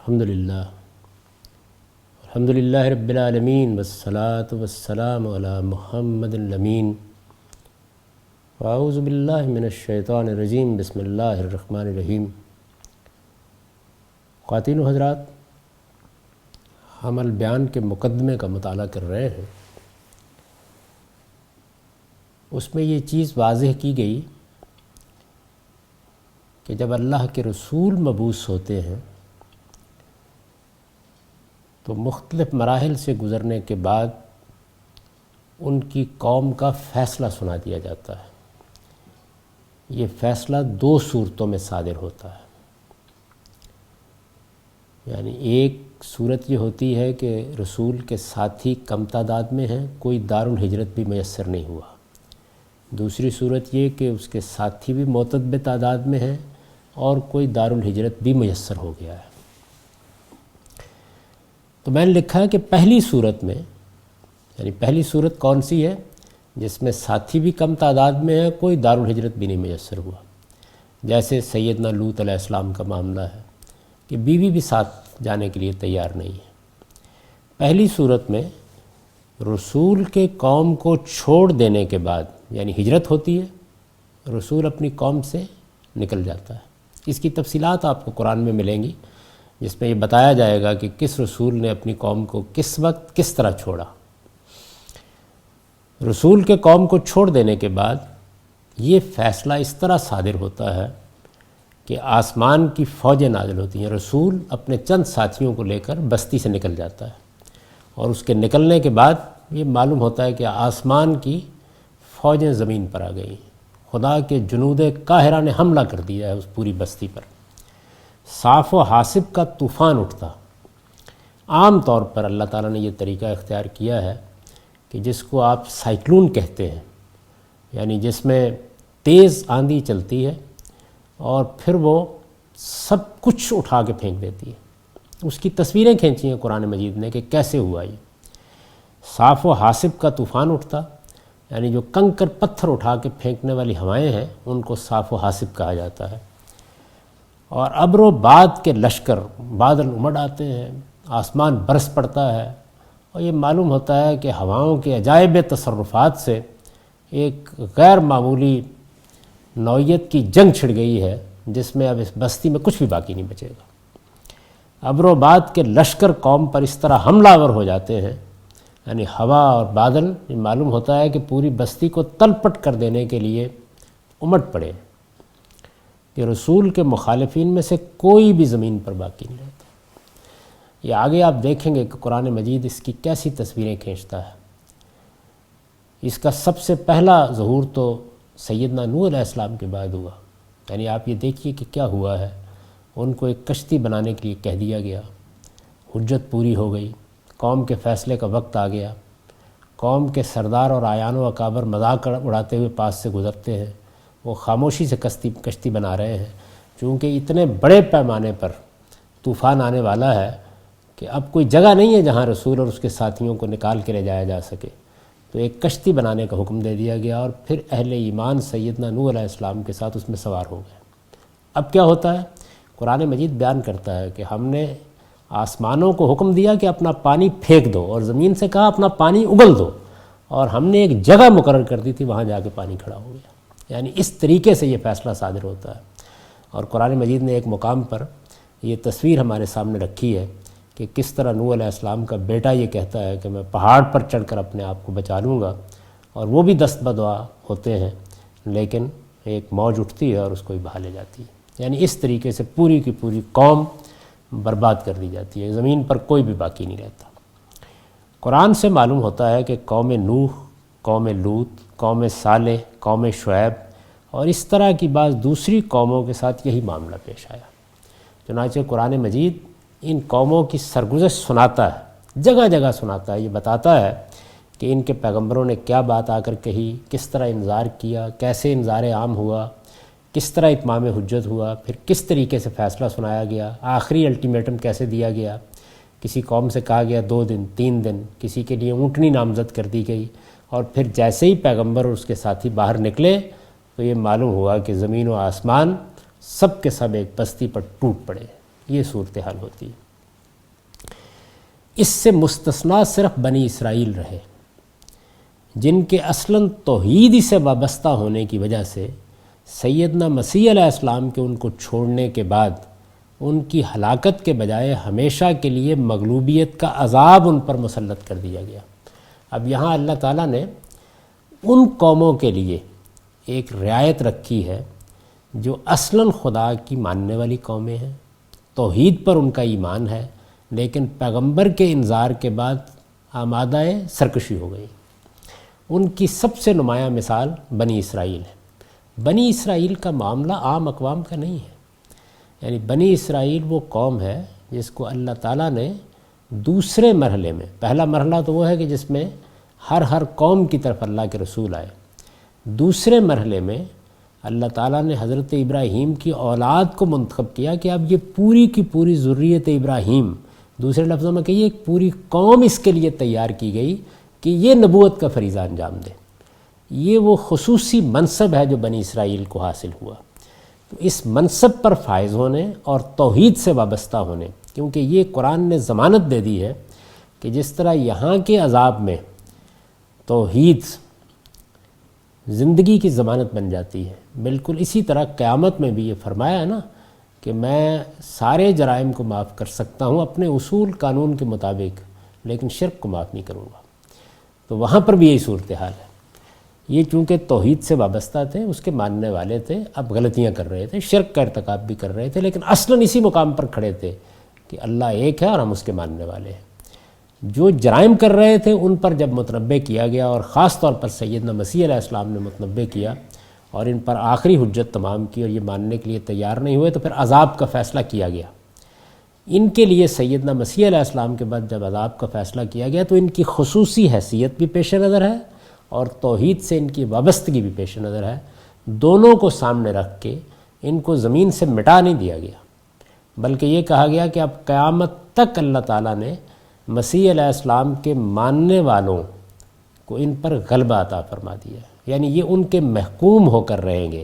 الحمدللہ رب العالمین والصلاة والسلام علی محمد الامین واعوذ باللہ من الشیطان الرجیم بسم اللہ الرحمن الرحیم۔ خواتین و حضرات، ہم البیان کے مقدمے کا مطالعہ کر رہے ہیں۔ اس میں یہ چیز واضح کی گئی کہ جب اللہ کے رسول مبعوث ہوتے ہیں تو مختلف مراحل سے گزرنے کے بعد ان کی قوم کا فیصلہ سنا دیا جاتا ہے۔ یہ فیصلہ دو صورتوں میں صادر ہوتا ہے، یعنی ایک صورت یہ ہوتی ہے کہ رسول کے ساتھی کم تعداد میں ہیں، کوئی دارالہجرت بھی میسر نہیں ہوا۔ دوسری صورت یہ کہ اس کے ساتھی بھی معتدب تعداد میں ہیں اور کوئی دارالہجرت بھی میسر ہو گیا ہے۔ تو میں نے لکھا ہے کہ پہلی صورت میں، یعنی پہلی صورت کون سی ہے؟ جس میں ساتھی بھی کم تعداد میں ہے، کوئی دارالہجرت بھی نہیں میسر ہوا۔ جیسے سیدنا لوط علیہ السلام کا معاملہ ہے کہ بیوی بھی ساتھ جانے کے لیے تیار نہیں ہے۔ پہلی صورت میں رسول کے قوم کو چھوڑ دینے کے بعد، یعنی ہجرت ہوتی ہے، رسول اپنی قوم سے نکل جاتا ہے۔ اس کی تفصیلات آپ کو قرآن میں ملیں گی، جس میں یہ بتایا جائے گا کہ کس رسول نے اپنی قوم کو کس وقت کس طرح چھوڑا۔ رسول کے قوم کو چھوڑ دینے کے بعد یہ فیصلہ اس طرح صادر ہوتا ہے کہ آسمان کی فوجیں نازل ہوتی ہیں۔ رسول اپنے چند ساتھیوں کو لے کر بستی سے نکل جاتا ہے، اور اس کے نکلنے کے بعد یہ معلوم ہوتا ہے کہ آسمان کی فوجیں زمین پر آ گئی۔ خدا کے جنود قاہرہ نے حملہ کر دیا ہے اس پوری بستی پر۔ صاف و حاسب کا طوفان اٹھتا۔ عام طور پر اللہ تعالیٰ نے یہ طریقہ اختیار کیا ہے کہ جس کو آپ سائیکلون کہتے ہیں، یعنی جس میں تیز آندھی چلتی ہے اور پھر وہ سب کچھ اٹھا کے پھینک دیتی ہے۔ اس کی تصویریں کھینچی ہیں قرآن مجید نے کہ کیسے ہوا یہ۔ صاف و حاسب کا طوفان اٹھتا، یعنی جو کنکر پتھر اٹھا کے پھینکنے والی ہوائیں ہیں ان کو صاف و حاسب کہا جاتا ہے۔ اور ابر و باد کے لشکر، بادل امڑ آتے ہیں، آسمان برس پڑتا ہے، اور یہ معلوم ہوتا ہے کہ ہواؤں کے عجائب تصرفات سے ایک غیر معمولی نوعیت کی جنگ چھڑ گئی ہے، جس میں اب اس بستی میں کچھ بھی باقی نہیں بچے گا۔ ابر و باد کے لشکر قوم پر اس طرح حملہ آور ہو جاتے ہیں، یعنی ہوا اور بادل، یہ معلوم ہوتا ہے کہ پوری بستی کو تلپٹ کر دینے کے لیے امٹ پڑے کہ رسول کے مخالفین میں سے کوئی بھی زمین پر باقی نہیں رہتا۔ یہ آگے آپ دیکھیں گے کہ قرآن مجید اس کی کیسی تصویریں کھینچتا ہے۔ اس کا سب سے پہلا ظہور تو سیدنا نوح علیہ السلام کے بعد ہوا، یعنی آپ یہ دیکھیے کہ کیا ہوا ہے۔ ان کو ایک کشتی بنانے کے لیے کہہ دیا گیا، حجت پوری ہو گئی، قوم کے فیصلے کا وقت آ گیا۔ قوم کے سردار اور اعیان و اکابر مذاق اڑاتے ہوئے پاس سے گزرتے ہیں، وہ خاموشی سے کشتی بنا رہے ہیں، چونکہ اتنے بڑے پیمانے پر طوفان آنے والا ہے کہ اب کوئی جگہ نہیں ہے جہاں رسول اور اس کے ساتھیوں کو نکال کے لے جایا جا سکے۔ تو ایک کشتی بنانے کا حکم دے دیا گیا، اور پھر اہل ایمان سیدنا نوح علیہ السلام کے ساتھ اس میں سوار ہو گئے۔ اب کیا ہوتا ہے؟ قرآن مجید بیان کرتا ہے کہ ہم نے آسمانوں کو حکم دیا کہ اپنا پانی پھینک دو، اور زمین سے کہا اپنا پانی اگل دو، اور ہم نے ایک جگہ مقرر کر دی تھی، وہاں جا کے پانی کھڑا ہو گیا۔ یعنی اس طریقے سے یہ فیصلہ صادر ہوتا ہے۔ اور قرآن مجید نے ایک مقام پر یہ تصویر ہمارے سامنے رکھی ہے کہ کس طرح نوح علیہ السلام کا بیٹا یہ کہتا ہے کہ میں پہاڑ پر چڑھ کر اپنے آپ کو بچا لوں گا، اور وہ بھی دست بدعا ہوتے ہیں، لیکن ایک موج اٹھتی ہے اور اس کو ہی بہا لے جاتی ہے۔ یعنی اس طریقے سے پوری کی پوری قوم برباد کر دی جاتی ہے، زمین پر کوئی بھی باقی نہیں رہتا۔ قرآن سے معلوم ہوتا ہے کہ قوم نوح، قوم لوط، قوم صالح، قوم شعیب اور اس طرح کی بعض دوسری قوموں کے ساتھ یہی معاملہ پیش آیا۔ چنانچہ قرآن مجید ان قوموں کی سرگزشت سناتا ہے، جگہ جگہ سناتا ہے، یہ بتاتا ہے کہ ان کے پیغمبروں نے کیا بات آ کر کہی، کس طرح انذار کیا، کیسے انذار عام ہوا، کس طرح اتمام حجت ہوا، پھر کس طریقے سے فیصلہ سنایا گیا، آخری الٹیمیٹم کیسے دیا گیا۔ کسی قوم سے کہا گیا 2 دن 3 دن، کسی کے لیے اونٹنی نامزد کر دی گئی، اور پھر جیسے ہی پیغمبر اور اس کے ساتھی باہر نکلے تو یہ معلوم ہوا کہ زمین و آسمان سب کے سب ایک بستی پر ٹوٹ پڑے۔ یہ صورتحال ہوتی ہے۔ اس سے مستثنا صرف بنی اسرائیل رہے، جن کے اصلاً توحید سے وابستہ ہونے کی وجہ سے سیدنا مسیح علیہ السلام کے ان کو چھوڑنے کے بعد ان کی ہلاکت کے بجائے ہمیشہ کے لیے مغلوبیت کا عذاب ان پر مسلط کر دیا گیا۔ اب یہاں اللہ تعالیٰ نے ان قوموں کے لیے ایک رعایت رکھی ہے جو اصلاً خدا کی ماننے والی قومیں ہیں، توحید پر ان کا ایمان ہے، لیکن پیغمبر کے انذار کے بعد آمادہ سرکشی ہو گئی۔ ان کی سب سے نمایاں مثال بنی اسرائیل ہے۔ بنی اسرائیل کا معاملہ عام اقوام کا نہیں ہے، یعنی بنی اسرائیل وہ قوم ہے جس کو اللہ تعالیٰ نے دوسرے مرحلے میں، پہلا مرحلہ تو وہ ہے کہ جس میں ہر قوم کی طرف اللہ کے رسول آئے، دوسرے مرحلے میں اللہ تعالیٰ نے حضرت ابراہیم کی اولاد کو منتخب کیا کہ اب یہ پوری کی پوری ذریت ابراہیم، دوسرے لفظوں میں کہیے ایک پوری قوم اس کے لیے تیار کی گئی کہ یہ نبوت کا فریضہ انجام دے۔ یہ وہ خصوصی منصب ہے جو بنی اسرائیل کو حاصل ہوا۔ تو اس منصب پر فائز ہونے اور توحید سے وابستہ ہونے، کیونکہ یہ قرآن نے ضمانت دے دی ہے کہ جس طرح یہاں کے عذاب میں توحید زندگی کی ضمانت بن جاتی ہے، بالکل اسی طرح قیامت میں بھی یہ فرمایا ہے نا کہ میں سارے جرائم کو معاف کر سکتا ہوں اپنے اصول قانون کے مطابق، لیکن شرک کو معاف نہیں کروں گا۔ تو وہاں پر بھی یہی صورتحال ہے۔ یہ چونکہ توحید سے وابستہ تھے، اس کے ماننے والے تھے، اب غلطیاں کر رہے تھے، شرک کا ارتکاب بھی کر رہے تھے، لیکن اصلاً اسی مقام پر کھڑے تھے کہ اللہ ایک ہے اور ہم اس کے ماننے والے ہیں۔ جو جرائم کر رہے تھے ان پر جب متنبع کیا گیا، اور خاص طور پر سیدنا مسیح علیہ السلام نے متنبع کیا اور ان پر آخری حجت تمام کی اور یہ ماننے کے لیے تیار نہیں ہوئے، تو پھر عذاب کا فیصلہ کیا گیا۔ ان کے لیے سیدنا مسیح علیہ السلام کے بعد جب عذاب کا فیصلہ کیا گیا تو ان کی خصوصی حیثیت بھی پیش نظر ہے اور توحید سے ان کی وابستگی بھی پیش نظر ہے۔ دونوں کو سامنے رکھ کے ان کو زمین سے مٹا نہیں دیا گیا، بلکہ یہ کہا گیا کہ اب قیامت تک اللہ تعالیٰ نے مسیح علیہ السلام کے ماننے والوں کو ان پر غلبہ عطا فرما دیا ہے، یعنی یہ ان کے محکوم ہو کر رہیں گے۔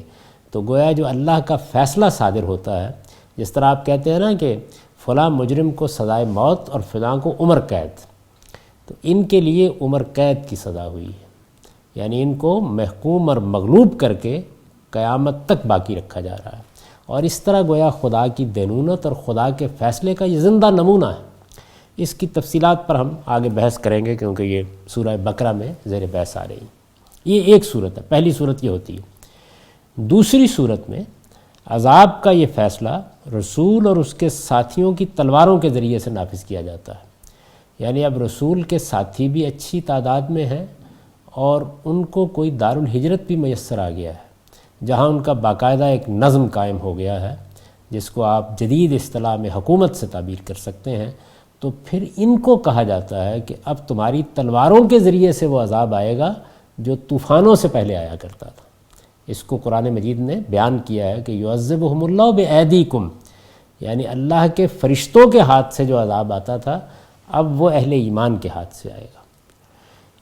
تو گویا جو اللہ کا فیصلہ صادر ہوتا ہے، جس طرح آپ کہتے ہیں نا کہ فلاں مجرم کو سزائے موت اور فلاں کو عمر قید، تو ان کے لیے عمر قید کی سزا ہوئی ہے، یعنی ان کو محکوم اور مغلوب کر کے قیامت تک باقی رکھا جا رہا ہے۔ اور اس طرح گویا خدا کی دینونت اور خدا کے فیصلے کا یہ زندہ نمونہ ہے۔ اس کی تفصیلات پر ہم آگے بحث کریں گے، کیونکہ یہ سورہ بقرہ میں زیر بحث آ رہی ہے۔ یہ ایک صورت ہے، پہلی صورت یہ ہوتی ہے۔ دوسری صورت میں عذاب کا یہ فیصلہ رسول اور اس کے ساتھیوں کی تلواروں کے ذریعے سے نافذ کیا جاتا ہے، یعنی اب رسول کے ساتھی بھی اچھی تعداد میں ہیں اور ان کو کوئی دارالہجرت بھی میسر آ گیا ہے، جہاں ان کا باقاعدہ ایک نظم قائم ہو گیا ہے، جس کو آپ جدید اصطلاح میں حکومت سے تعبیر کر سکتے ہیں۔ تو پھر ان کو کہا جاتا ہے کہ اب تمہاری تلواروں کے ذریعے سے وہ عذاب آئے گا جو طوفانوں سے پہلے آیا کرتا تھا۔ اس کو قرآن مجید نے بیان کیا ہے کہ یعذبہم اللہ بایدیکم، یعنی اللہ کے فرشتوں کے ہاتھ سے جو عذاب آتا تھا اب وہ اہل ایمان کے ہاتھ سے آئے گا۔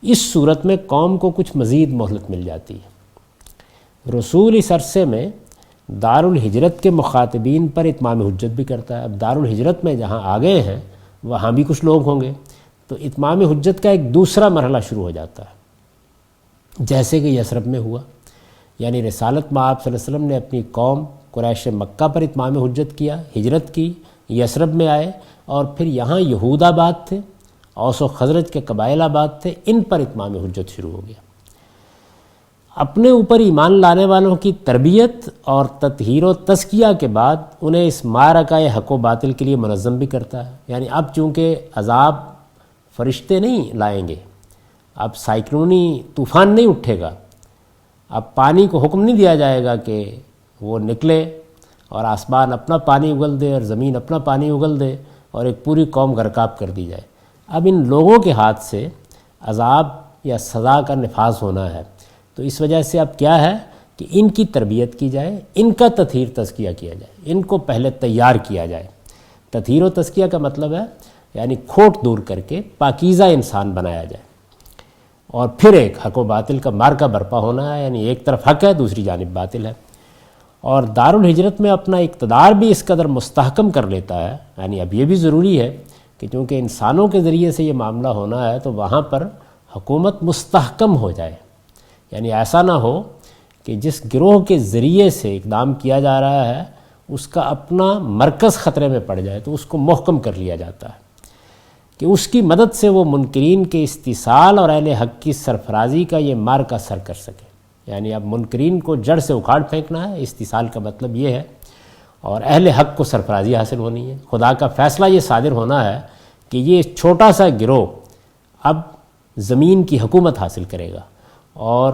اس صورت میں قوم کو کچھ مزید مہلت مل جاتی ہے۔ رسول اس عرصے میں دارالہجرت کے مخاطبین پر اتمام حجت بھی کرتا ہے۔ اب دارالہجرت میں جہاں آ گئے ہیں وہاں بھی کچھ لوگ ہوں گے، تو اتمام حجت کا ایک دوسرا مرحلہ شروع ہو جاتا ہے، جیسے کہ یثرب میں ہوا، یعنی رسالت میں آپ صلی اللہ علیہ وسلم نے اپنی قوم قریش مکہ پر اتمام حجت کیا، ہجرت کی، یثرب میں آئے، اور پھر یہاں یہود آباد تھے، اوس و خزرج کے قبائل آباد تھے، ان پر اتمام حجت شروع ہو گیا۔ اپنے اوپر ایمان لانے والوں کی تربیت اور تطہیر و تزکیہ کے بعد انہیں اس معرکہ حق و باطل کے لیے منظم بھی کرتا ہے، یعنی اب چونکہ عذاب فرشتے نہیں لائیں گے، اب سائیکلونی طوفان نہیں اٹھے گا، اب پانی کو حکم نہیں دیا جائے گا کہ وہ نکلے اور آسمان اپنا پانی اگل دے اور زمین اپنا پانی اگل دے اور ایک پوری قوم غرقاب کر دی جائے۔ اب ان لوگوں کے ہاتھ سے عذاب یا سزا کا نفاذ ہونا ہے، تو اس وجہ سے اب کیا ہے کہ ان کی تربیت کی جائے، ان کا تطہیر تزکیہ کیا جائے، ان کو پہلے تیار کیا جائے۔ تطہیر و تزکیہ کا مطلب ہے یعنی کھوٹ دور کر کے پاکیزہ انسان بنایا جائے، اور پھر ایک حق و باطل کا مارکہ برپا ہونا ہے، یعنی ایک طرف حق ہے دوسری جانب باطل ہے۔ اور دارالہجرت میں اپنا اقتدار بھی اس قدر مستحکم کر لیتا ہے، یعنی اب یہ بھی ضروری ہے کہ چونکہ انسانوں کے ذریعے سے یہ معاملہ ہونا ہے تو وہاں پر حکومت مستحکم ہو جائے، یعنی ایسا نہ ہو کہ جس گروہ کے ذریعے سے اقدام کیا جا رہا ہے اس کا اپنا مرکز خطرے میں پڑ جائے تو اس کو محکم کر لیا جاتا ہے کہ اس کی مدد سے وہ منکرین کے استیصال اور اہل حق کی سرفرازی کا یہ مارکا سر کر سکے۔ یعنی اب منکرین کو جڑ سے اکھاڑ پھینکنا ہے، استیصال کا مطلب یہ ہے، اور اہل حق کو سرفرازی حاصل ہونی ہے۔ خدا کا فیصلہ یہ صادر ہونا ہے کہ یہ چھوٹا سا گروہ اب زمین کی حکومت حاصل کرے گا اور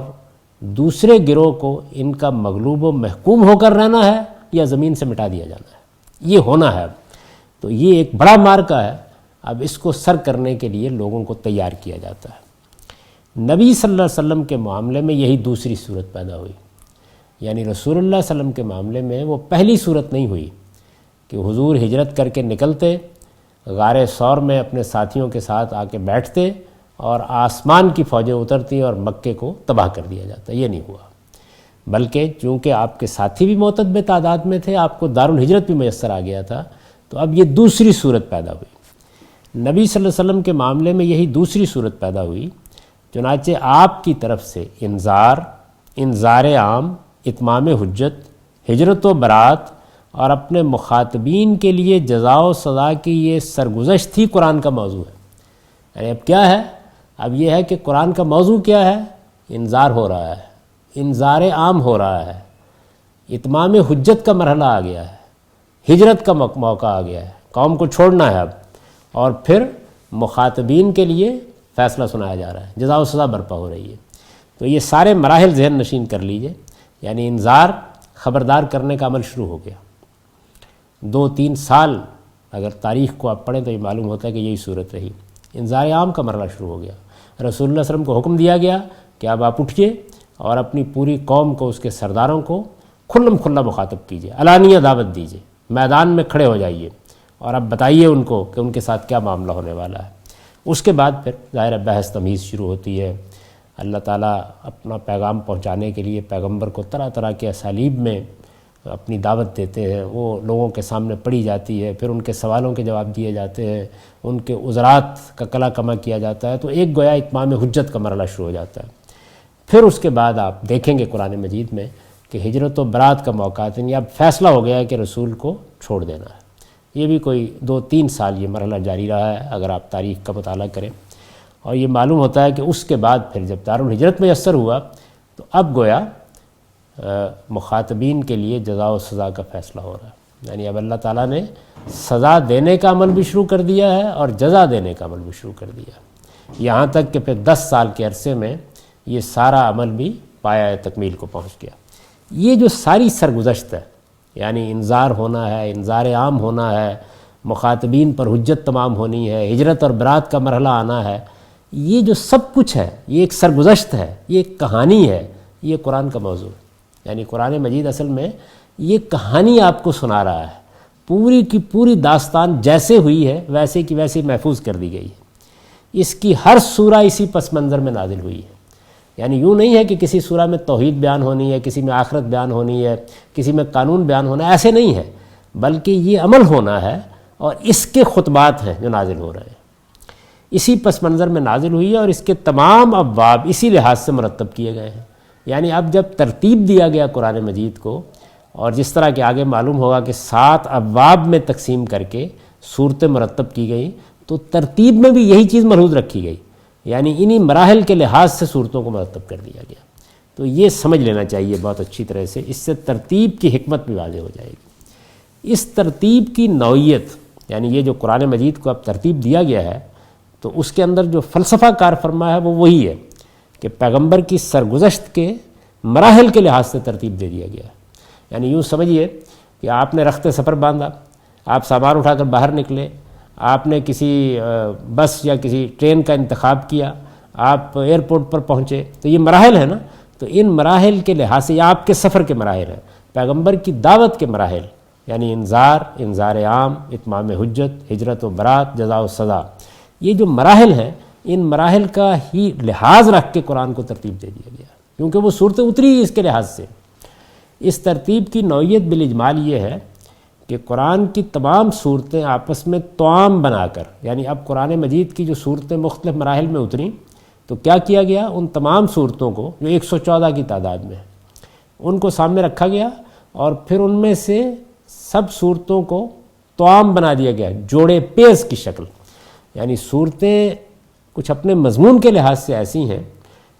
دوسرے گروہ کو ان کا مغلوب و محکوم ہو کر رہنا ہے یا زمین سے مٹا دیا جانا ہے، یہ ہونا ہے۔ اب تو یہ ایک بڑا مارکا ہے، اب اس کو سر کرنے کے لیے لوگوں کو تیار کیا جاتا ہے۔ نبی صلی اللہ علیہ وسلم کے معاملے میں یہی دوسری صورت پیدا ہوئی، یعنی رسول اللہ صلی اللہ علیہ وسلم کے معاملے میں وہ پہلی صورت نہیں ہوئی کہ حضور ہجرت کر کے نکلتے، غار ثور میں اپنے ساتھیوں کے ساتھ آ کے بیٹھتے اور آسمان کی فوجیں اترتی اور مکے کو تباہ کر دیا جاتا، یہ نہیں ہوا۔ بلکہ چونکہ آپ کے ساتھی بھی معتدب تعداد میں تھے، آپ کو دارالہجرت بھی میسر آ گیا تھا، تو اب یہ دوسری صورت پیدا ہوئی۔ نبی صلی اللہ علیہ وسلم کے معاملے میں یہی دوسری صورت پیدا ہوئی، چنانچہ آپ کی طرف سے انذار عام، اتمام حجت، ہجرت و برات اور اپنے مخاطبین کے لیے جزا و سزا کی یہ سرگزشت تھی قرآن کا موضوع ہے۔ یعنی اب کیا ہے؟ اب یہ ہے کہ قرآن کا موضوع کیا ہے؟ انذار ہو رہا ہے، انذار عام ہو رہا ہے، اتمام حجت کا مرحلہ آ گیا ہے، ہجرت کا موقع آ گیا ہے، قوم کو چھوڑنا ہے اب، اور پھر مخاطبین کے لیے فیصلہ سنایا جا رہا ہے، جزا و سزا برپا ہو رہی ہے۔ تو یہ سارے مراحل ذہن نشین کر لیجئے، یعنی انذار، خبردار کرنے کا عمل شروع ہو گیا۔ 2-3 سال اگر تاریخ کو آپ پڑھیں تو یہ معلوم ہوتا ہے کہ یہی صورت رہی۔ انذار عام کا مرحلہ شروع ہو گیا، رسول اللہ صلی اللہ علیہ وسلم کو حکم دیا گیا کہ اب آپ اٹھیے اور اپنی پوری قوم کو، اس کے سرداروں کو کھلم کھلا مخاطب کیجئے، علانیہ دعوت دیجئے، میدان میں کھڑے ہو جائیے اور اب بتائیے ان کو کہ ان کے ساتھ کیا معاملہ ہونے والا ہے۔ اس کے بعد پھر ظاہر بحث تمیز شروع ہوتی ہے۔ اللہ تعالیٰ اپنا پیغام پہنچانے کے لیے پیغمبر کو طرح طرح کے اسالیب میں اپنی دعوت دیتے ہیں، وہ لوگوں کے سامنے پڑھی جاتی ہے، پھر ان کے سوالوں کے جواب دیے جاتے ہیں، ان کے عذرات کا کلا کما کیا جاتا ہے، تو ایک گویا اتمام حجت کا مرحلہ شروع ہو جاتا ہے۔ پھر اس کے بعد آپ دیکھیں گے قرآن مجید میں کہ ہجرت و برات کا موقع آتا ہے، اب فیصلہ ہو گیا ہے کہ رسول کو چھوڑ دینا ہے۔ یہ بھی کوئی 2-3 سال یہ مرحلہ جاری رہا ہے اگر آپ تاریخ کا مطالعہ کریں، اور یہ معلوم ہوتا ہے کہ اس کے بعد پھر جب دارالہجرت میسر ہوا تو اب گویا مخاطبین کے لیے جزا و سزا کا فیصلہ ہو رہا ہے، یعنی اب اللہ تعالیٰ نے سزا دینے کا عمل بھی شروع کر دیا ہے اور جزا دینے کا عمل بھی شروع کر دیا ہے، یہاں تک کہ پھر 10 سال کے عرصے میں یہ سارا عمل بھی پایہ تکمیل کو پہنچ گیا۔ یہ جو ساری سرگزشت ہے، یعنی انذار ہونا ہے، انذار عام ہونا ہے، مخاطبین پر حجت تمام ہونی ہے، ہجرت اور برات کا مرحلہ آنا ہے، یہ جو سب کچھ ہے یہ ایک سرگزشت ہے، یہ ایک کہانی ہے، یہ قرآن کا موضوع ہے۔ یعنی قرآن مجید اصل میں یہ کہانی آپ کو سنا رہا ہے، پوری کی پوری داستان جیسے ہوئی ہے ویسے کی ویسے محفوظ کر دی گئی ہے۔ اس کی ہر سورہ اسی پس منظر میں نازل ہوئی ہے، یعنی یوں نہیں ہے کہ کسی سورہ میں توحید بیان ہونی ہے، کسی میں آخرت بیان ہونی ہے، کسی میں قانون بیان ہونا ہے، ایسے نہیں ہے، بلکہ یہ عمل ہونا ہے اور اس کے خطبات ہیں جو نازل ہو رہے ہیں، اسی پس منظر میں نازل ہوئی ہے، اور اس کے تمام ابواب اسی لحاظ سے مرتب کیے گئے ہیں۔ یعنی اب جب ترتیب دیا گیا قرآن مجید کو، اور جس طرح کہ آگے معلوم ہوگا کہ 7 ابواب میں تقسیم کر کے صورتیں مرتب کی گئیں، تو ترتیب میں بھی یہی چیز ملحوظ رکھی گئی، یعنی انہی مراحل کے لحاظ سے صورتوں کو مرتب کر دیا گیا۔ تو یہ سمجھ لینا چاہیے بہت اچھی طرح سے، اس سے ترتیب کی حکمت بھی واضح ہو جائے گی۔ اس ترتیب کی نوعیت، یعنی یہ جو قرآن مجید کو اب ترتیب دیا گیا ہے، تو اس کے اندر جو فلسفہ کار فرما ہے وہ وہی ہے کہ پیغمبر کی سرگزشت کے مراحل کے لحاظ سے ترتیب دے دیا گیا ہے۔ یعنی یوں سمجھیے کہ آپ نے رخت سفر باندھا، آپ سامان اٹھا کر باہر نکلے، آپ نے کسی بس یا کسی ٹرین کا انتخاب کیا، آپ ایئرپورٹ پر پہنچے، تو یہ مراحل ہیں نا، تو ان مراحل کے لحاظ سے آپ کے سفر کے مراحل ہیں، پیغمبر کی دعوت کے مراحل، یعنی انذار عام، اتمام حجت، ہجرت و برات، جزا و سزا، یہ جو مراحل ہیں ان مراحل کا ہی لحاظ رکھ کے قرآن کو ترتیب دے دیا گیا، کیونکہ وہ صورتیں اتری اس کے لحاظ سے۔ اس ترتیب کی نوعیت بالاجمال یہ ہے کہ قرآن کی تمام صورتیں آپس میں توام بنا کر، یعنی اب قرآن مجید کی جو صورتیں مختلف مراحل میں اتریں تو کیا کیا گیا، ان تمام صورتوں کو جو 114 کی تعداد میں ہیں ان کو سامنے رکھا گیا، اور پھر ان میں سے سب صورتوں کو توام بنا دیا گیا، جوڑے پیز کی شکل. یعنی صورتیں کچھ اپنے مضمون کے لحاظ سے ایسی ہیں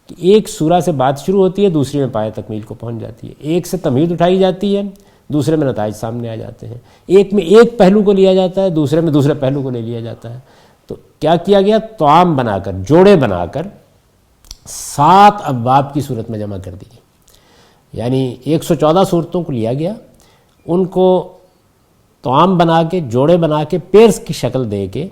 کہ ایک سورہ سے بات شروع ہوتی ہے، دوسری میں پایہ تکمیل کو پہنچ جاتی ہے، ایک سے تمہید اٹھائی جاتی ہے، دوسرے میں نتائج سامنے آ جاتے ہیں، ایک میں ایک پہلو کو لیا جاتا ہے، دوسرے میں دوسرے پہلو کو لے لیا جاتا ہے. تو کیا کیا گیا، توام بنا کر، جوڑے بنا کر 7 ابواب کی صورت میں جمع کر دی. یعنی 114 صورتوں کو لیا گیا، ان کو توام بنا کے، جوڑے بنا کے، پیرس کی شکل دے کے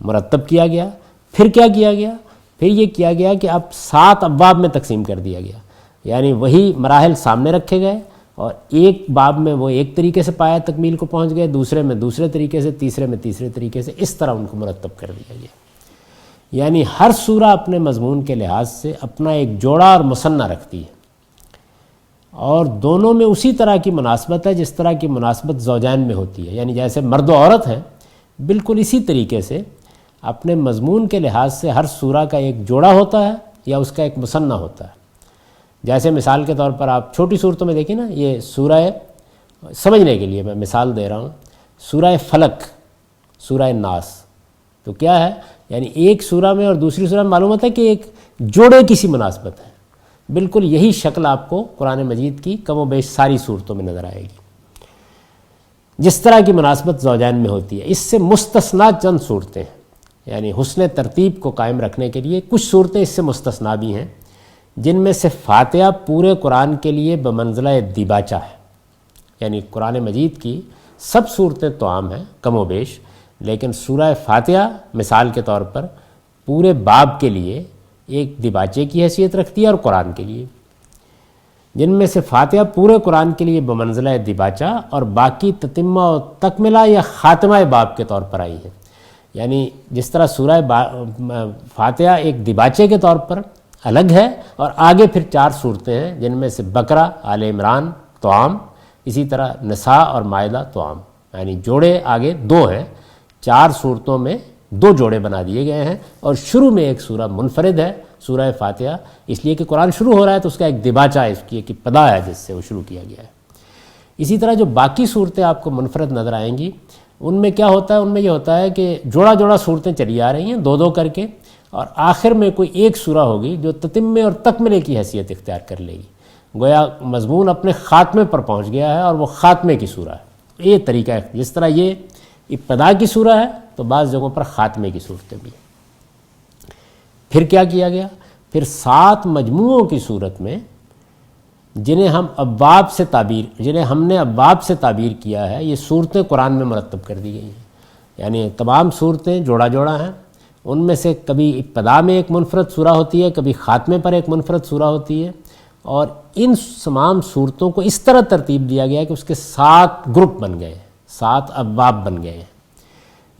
مرتب کیا گیا. پھر کیا کیا گیا، پھر یہ کیا گیا کہ اب 7 ابواب میں تقسیم کر دیا گیا. یعنی وہی مراحل سامنے رکھے گئے، اور ایک باب میں وہ ایک طریقے سے پایہ تکمیل کو پہنچ گئے، دوسرے میں دوسرے طریقے سے، تیسرے میں تیسرے طریقے سے، اس طرح ان کو مرتب کر دیا گیا. یعنی ہر سورہ اپنے مضمون کے لحاظ سے اپنا ایک جوڑا اور مثنیٰ رکھتی ہے، اور دونوں میں اسی طرح کی مناسبت ہے جس طرح کی مناسبت زوجین میں ہوتی ہے. یعنی جیسے مرد و عورت ہیں، بالکل اسی طریقے سے اپنے مضمون کے لحاظ سے ہر سورہ کا ایک جوڑا ہوتا ہے یا اس کا ایک مثنیٰ ہوتا ہے. جیسے مثال کے طور پر آپ چھوٹی صورتوں میں دیکھیں نا، یہ سورہ، سمجھنے کے لیے میں مثال دے رہا ہوں، سورہ فلق، سورہ ناس، تو کیا ہے، یعنی ایک سورہ میں اور دوسری سورہ میں معلوم ہوتا ہے کہ ایک جوڑے کی سی مناسبت ہے. بالکل یہی شکل آپ کو قرآن مجید کی کم و بیش ساری صورتوں میں نظر آئے گی، جس طرح کی مناسبت زوجین میں ہوتی ہے. اس سے مستثنا چند صورتیں ہیں، یعنی حسن ترتیب کو قائم رکھنے کے لیے کچھ صورتیں اس سے مستثنا بھی ہیں، جن میں سے فاتحہ پورے قرآن کے لیے بمنزلہ دیباچہ ہے. یعنی قرآن مجید کی سب صورتیں توام ہیں کم و بیش، لیکن سورہ فاتحہ مثال کے طور پر پورے باب کے لیے ایک دیباچے کی حیثیت رکھتی ہے، اور قرآن کے لیے، جن میں سے فاتحہ پورے قرآن کے لیے بمنزلہ دیباچہ اور باقی تتمہ و تکملہ یا خاتمہ باب کے طور پر آئی ہیں. یعنی جس طرح سورہ فاتحہ ایک دیباچے کے طور پر الگ ہے، اور آگے پھر 4 صورتیں ہیں جن میں سے بقرہ، آل عمران توام، اسی طرح نساء اور مائدہ توام. یعنی جوڑے آگے 2 ہیں، 4 صورتوں میں 2 جوڑے بنا دیے گئے ہیں، اور شروع میں ایک سورہ منفرد ہے، سورہ فاتحہ، اس لیے کہ قرآن شروع ہو رہا ہے تو اس کا ایک دیباچہ ہے، اس کی ایک ابتدا ہے جس سے وہ شروع کیا گیا ہے. اسی طرح جو باقی صورتیں آپ کو منفرد نظر آئیں گی، ان میں کیا ہوتا ہے، ان میں یہ ہوتا ہے کہ جوڑا جوڑا صورتیں چلی آ رہی ہیں 2 کر کے، اور آخر میں کوئی ایک سورہ ہوگی جو تتمے اور تکملے کی حیثیت اختیار کر لے گی، گویا مضمون اپنے خاتمے پر پہنچ گیا ہے اور وہ خاتمے کی سورہ ہے. یہ طریقہ ہے، جس طرح یہ ابتدا کی سورہ ہے تو بعض جگہوں پر خاتمے کی صورتیں بھی. پھر کیا کیا گیا، پھر 7 مجموعوں کی صورت میں جنہیں ہم نے ابواب سے تعبیر کیا ہے، یہ صورتیں قرآن میں مرتب کر دی گئی ہیں. یعنی تمام صورتیں جوڑا جوڑا ہیں، ان میں سے کبھی ابتدا میں ایک منفرد سورہ ہوتی ہے، کبھی خاتمے پر ایک منفرد سورہ ہوتی ہے، اور ان تمام صورتوں کو اس طرح ترتیب دیا گیا کہ اس کے 7 گروپ بن گئے، 7 ابواب بن گئے ہیں.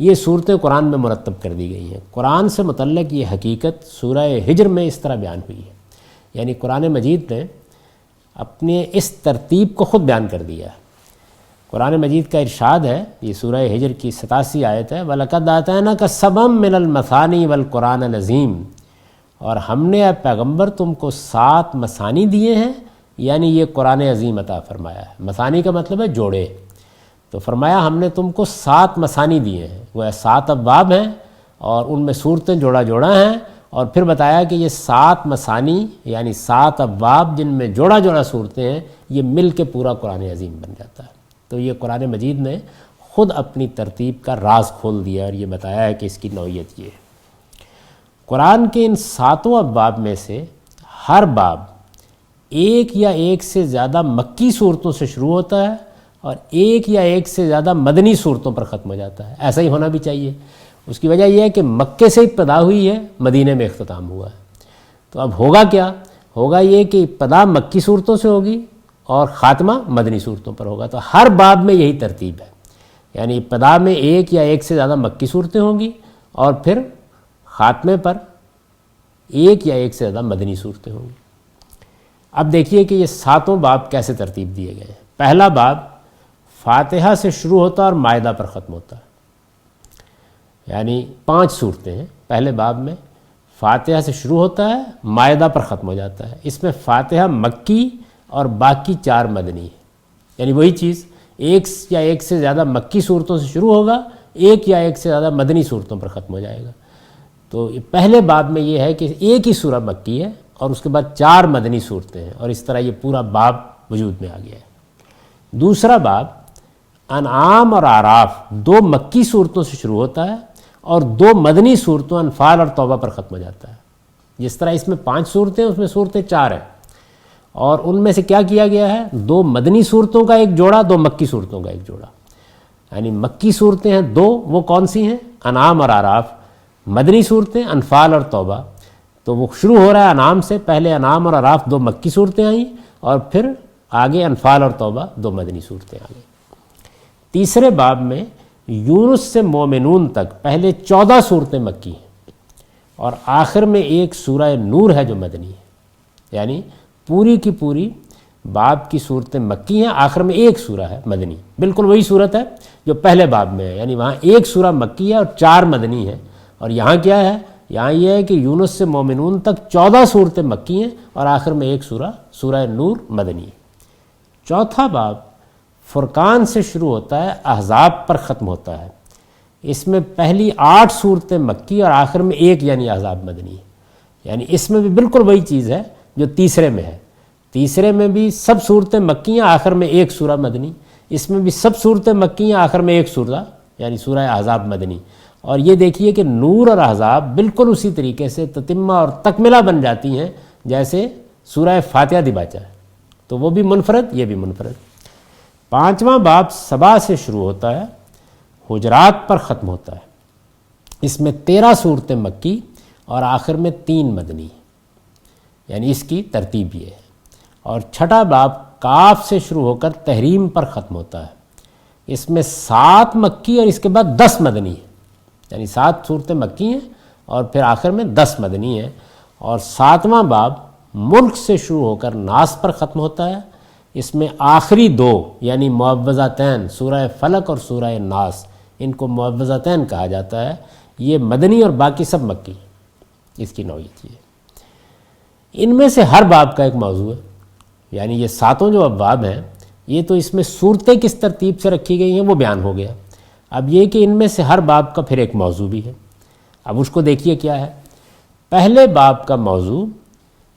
یہ صورتیں قرآن میں مرتب کر دی گئی ہیں. قرآن سے متعلق یہ حقیقت سورہ ہجر میں اس طرح بیان ہوئی ہے. یعنی قرآن مجید نے اپنے اس ترتیب کو خود بیان کر دیا ہے. قرآن مجید کا ارشاد ہے، یہ سورہ ہجر کی 87 آیت ہے، وَلَقَدْ آتَيْنَاكَ سَبْعًا مِّنَ الْمَثَانِي وَالْقُرْآنِ الْعَظِيمِ، اور ہم نے اے پیغمبر تم کو 7 مثانی دیے ہیں، یعنی یہ قرآن عظیم عطا فرمایا ہے. مثانی کا مطلب ہے جوڑے، تو فرمایا ہم نے تم کو 7 مثانی دیے ہیں، وہ 7 ابواب ہیں، اور ان میں صورتیں جوڑا جوڑا ہیں. اور پھر بتایا کہ یہ 7 مثانی یعنی 7 ابواب جن میں جوڑا جوڑا صورتیں ہیں، یہ مل کے پورا قرآن عظیم بن جاتا ہے. تو یہ قرآن مجید نے خود اپنی ترتیب کا راز کھول دیا اور یہ بتایا ہے کہ اس کی نوعیت یہ ہے. قرآن کے ان 7 ابواب میں سے ہر باب ایک یا ایک سے زیادہ مکی صورتوں سے شروع ہوتا ہے اور ایک یا ایک سے زیادہ مدنی صورتوں پر ختم ہو جاتا ہے. ایسا ہی ہونا بھی چاہیے. اس کی وجہ یہ ہے کہ مکے سے ابتدا ہوئی ہے، مدینے میں اختتام ہوا ہے. تو اب ہوگا کیا؟ ہوگا یہ کہ ابتدا مکی صورتوں سے ہوگی اور خاتمہ مدنی صورتوں پر ہوگا. تو ہر باب میں یہی ترتیب ہے، یعنی ابتدا میں ایک یا ایک سے زیادہ مکی صورتیں ہوں گی، اور پھر خاتمے پر ایک یا ایک سے زیادہ مدنی صورتیں ہوں گی. اب دیکھیے کہ یہ 7 باب کیسے ترتیب دیے گئے ہیں. پہلا باب فاتحہ سے شروع ہوتا ہے اور مائدہ پر ختم ہوتا ہے، یعنی 5 صورتیں ہیں پہلے باب میں، فاتحہ سے شروع ہوتا ہے، مائدہ پر ختم ہو جاتا ہے۔ اس میں فاتحہ مکی اور باقی 4 مدنی ہیں، یعنی وہی چیز ایک یا ایک سے زیادہ مکی صورتوں سے شروع ہوگا، ایک یا ایک سے زیادہ مدنی صورتوں پر ختم ہو جائے گا۔ تو پہلے باب میں یہ ہے کہ ایک ہی سورہ مکی ہے اور اس کے بعد 4 مدنی صورتیں ہیں، اور اس طرح یہ پورا باب وجود میں آ گیا ہے۔ دوسرا باب انعام اور اعراف 2 مکی صورتوں سے شروع ہوتا ہے اور 2 مدنی صورتوں انفال اور توبہ پر ختم ہو جاتا ہے۔ جس طرح اس میں 5 صورتیں، اس میں صورتیں 4 ہیں، اور ان میں سے کیا کیا گیا ہے، 2 مدنی صورتوں کا ایک جوڑا، 2 مکی صورتوں کا ایک جوڑا، یعنی مکی صورتیں ہیں 2، وہ کون سی ہیں، انعام اور اعراف، مدنی صورتیں انفال اور توبہ۔ تو وہ شروع ہو رہا ہے انعام سے، پہلے انعام اور اعراف 2 مکی صورتیں آئیں، اور پھر آگے انفال اور توبہ 2 مدنی صورتیں آ گئیں۔ تیسرے باب میں یونس سے مومنون تک پہلے 14 صورتیں مکی ہیں، اور آخر میں ایک سورہ نور ہے جو مدنی ہے، یعنی پوری کی پوری باب کی صورتیں مکی ہیں، آخر میں ایک سورہ ہے مدنی، بالکل وہی صورت ہے جو پہلے باب میں ہے، یعنی وہاں ایک سورہ مکی ہے اور 4 مدنی ہے، اور یہاں کیا ہے، یہاں یہ ہے کہ یونس سے مومنون تک 14 صورتیں مکی ہیں اور آخر میں ایک سورہ نور مدنی ہے۔ چوتھا باب فرقان سے شروع ہوتا ہے، احزاب پر ختم ہوتا ہے۔ اس میں پہلی 8 صورتیں مکی اور آخر میں ایک یعنی احزاب مدنی ہے، یعنی اس میں بھی بالکل وہی چیز ہے جو تیسرے میں ہے۔ تیسرے میں بھی سب صورتیں مکی ہیں، آخر میں ایک سورہ مدنی، اس میں بھی سب صورتیں مکی ہیں، آخر میں ایک سورہ یعنی سورہ احزاب مدنی۔ اور یہ دیکھیے کہ نور اور احزاب بالکل اسی طریقے سے تتمہ اور تکملہ بن جاتی ہیں جیسے سورہ فاتحہ دباچہ ہے، تو وہ بھی منفرد، یہ بھی منفرد۔ 5واں باب سبا سے شروع ہوتا ہے، حجرات پر ختم ہوتا ہے۔ اس میں 13 صورتیں مکی اور آخر میں 3 مدنی، یعنی اس کی ترتیب یہ ہے۔ اور 6واں باب کاف سے شروع ہو کر تحریم پر ختم ہوتا ہے۔ اس میں 7 مکی اور اس کے بعد 10 مدنی ہیں، یعنی 7 صورتیں مکی ہیں اور پھر آخر میں 10 مدنی ہیں۔ اور 7واں باب ملک سے شروع ہو کر ناس پر ختم ہوتا ہے۔ اس میں آخری 2 یعنی معوذتین، سورہ فلق اور سورہ ناس، ان کو معوذتین کہا جاتا ہے، یہ مدنی اور باقی سب مکی، اس کی نوعیت یہ ہے۔ ان میں سے ہر باب کا ایک موضوع ہے، یعنی یہ 7 جو ابواب ہیں، یہ تو اس میں صورتیں کس ترتیب سے رکھی گئی ہیں وہ بیان ہو گیا۔ اب یہ کہ ان میں سے ہر باب کا پھر ایک موضوع بھی ہے۔ اب اس کو دیکھیے کیا ہے۔ پہلے باب کا موضوع